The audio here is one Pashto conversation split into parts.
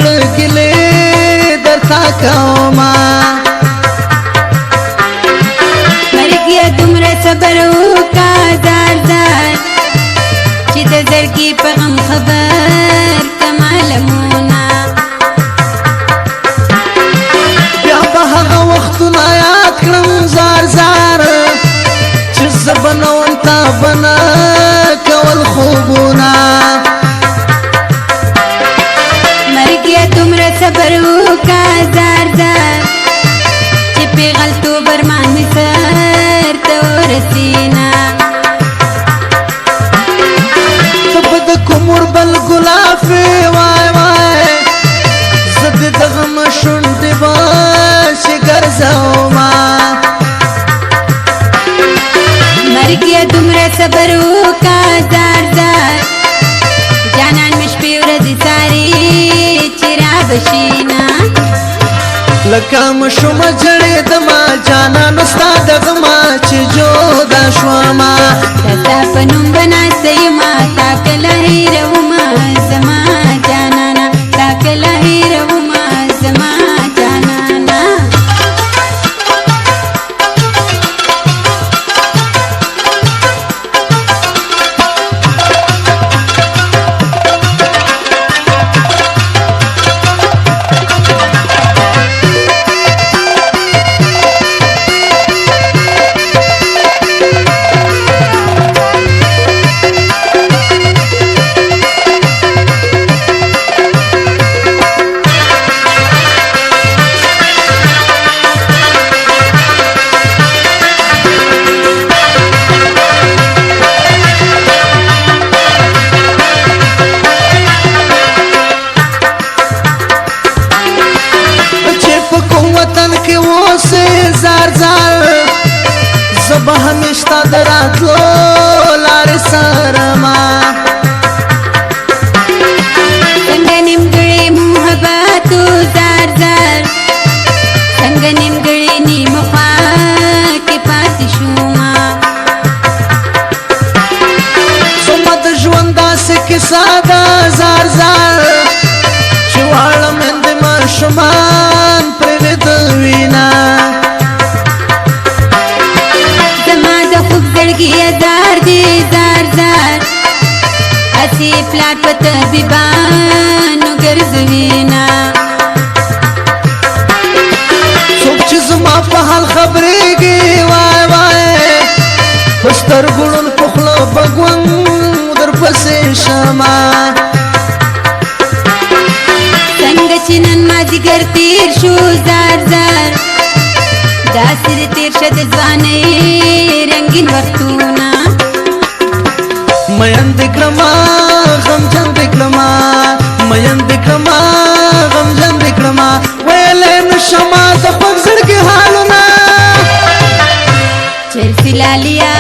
زړه ګلې درته کومه مرګیه دومره صبر وکړه زار زار چې د زړګي په غم خبر که معلومونه بیا به هغه وختونه یاد کړم زار زار چې زه به نه وم تا به نه کول خوبونه مرګیه دومره صبر وکړه زار زار چې پیغلتوب ارمان مې سر ته ورسېنه ته به د کومور بل ګلافې وای وای زه د دغه شونډې به چې ګرځومه مرګیه دومره صبر وکړه زار زار جانان مې شپې ورځې ساري چې رابشینه لکه مشومه جړېدمه جانانو ستا د غمه چې جودا شومه د ستا په نوم به ناسته یمه تا کله هېرومه زما جانانه تا کله هېرومه زما جانانه زه به همیش تا د راتلو لارې څارمه څنګه نیمګړی محبتو زار زار څنګه نیمګړی نیمه خوا کې پاتې شومه څومره د ژوند داسې کیسه ده زار زار چې واړه میندې ماشومان پرې ویده وینه زړګي زار دي زار زار اسی پلار په طبيبانو ګرځوينا څوک چې زما په حال خبرېږي وای وای په سترګو ړوند په خوله بګون درپسې شمه څنګه چې نن مازدیګر تېر شو زار زار داسې د تېر شه د ځوانۍ رنګین وختونه مین دې کړمه غمجن دې کړمه مین دې کړمه غمجن دې کړمه ویلی نشمه د خوږ زړګي حالونه چرسي لالیا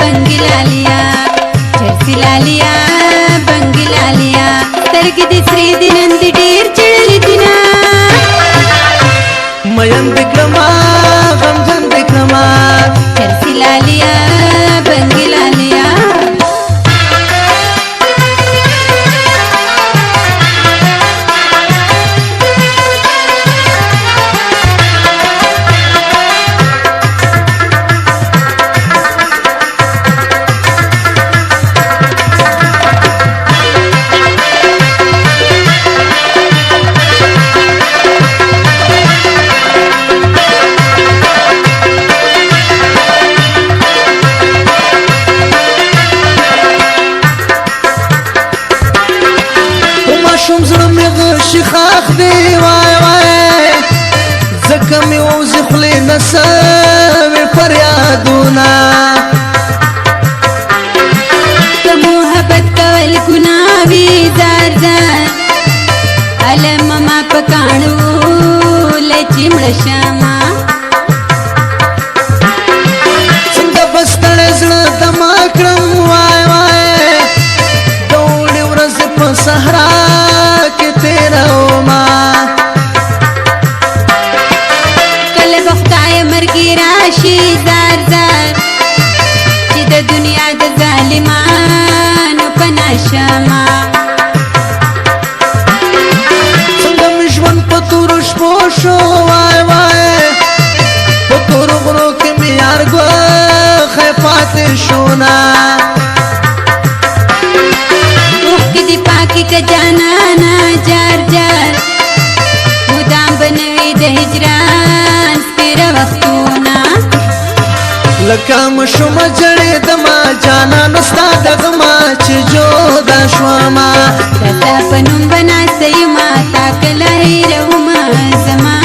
بنګي لالیا چرسي لالیا بنګي لالیا سترګې دې سرې دي نن دې ډېر چړلې دینه مین دې کړمه غمجن دې کړمه چرسي لالیا بنګي لالیا خاخ دی وای وای ځکه مې ووځي خولې نه سوې فریادونه د محبت کول ګناه وي زار زار علم ما په کاڼو لچې مړه شمه څنګه به ستړی زړه دمه کړم وای وای د اوړي ورځې په صحرا کې تېرومه کله به خدای مرګي راشي زار زار چې د دنیا د ظالمانو پناه شمه وختونه اوښکې دې پاکې که جانانه جار جار مدام بنوي د هجران سپېره وختونه لکه مشومه جړېدمه جانانه ستا د غمه چې جودا شومه د ستا په نوم به ناسته یمه تا کله هېرومه زما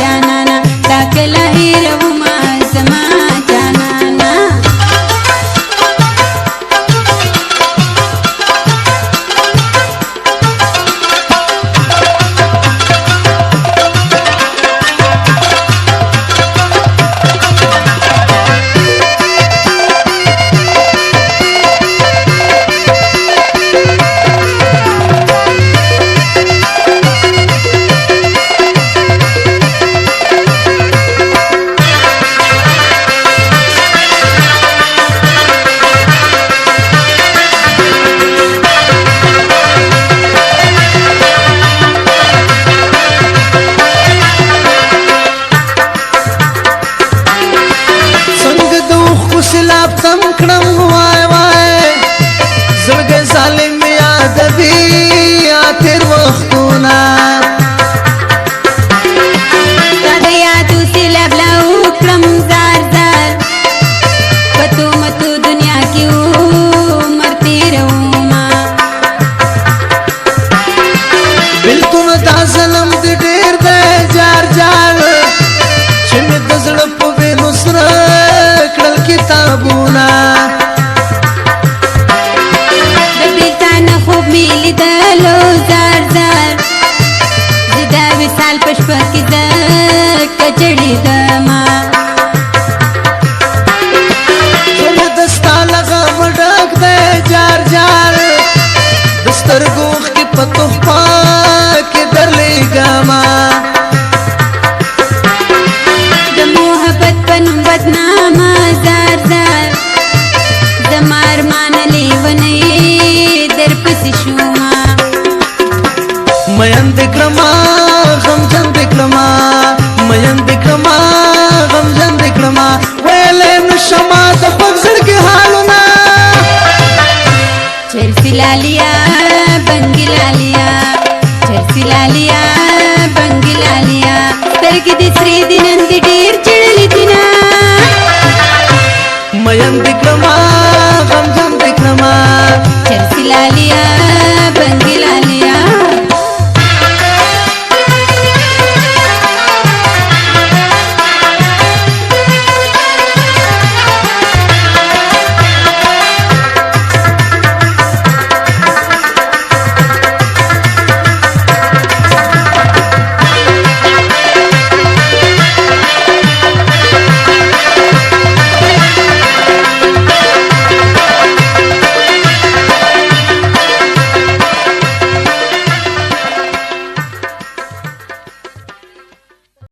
جانانه تا کله هېرومه زما جانانه سلاب تم کړم وای وای زړګی ظالم یادوي یا تېر وختونه ستا د یادو سیلاب لا وکړم زار زار په تومتو دنیا کې عمر تېرومه بېلتون دا ظلم دې ډېر دی جار جار چې مې د زړه په وینو سره کړل کتابونه د بېلتانه خوب مې لیدلو زار زار زه د وصال په شپه کې ځکه جړېدمه زړه د ستا له غمه ډک دی جار جار د سترګو اوښکې په تحفه کې درلېږمه د محبت په نوم بدنامه زار زار زما ارمانه لیونۍ درپسې شومه مین دې کړمه غمجن دې کړمه مین دې کړمه غمجن دې کړمه ویلی نشمه د خوږ زړګي حالونه چرسي لالیا بنګي لالیا چرسي لالیا بنګي لالیا سترګې دې سرې دي نن دې ډېر چړلې دینه مین دې کړمه غمجن دې کړمه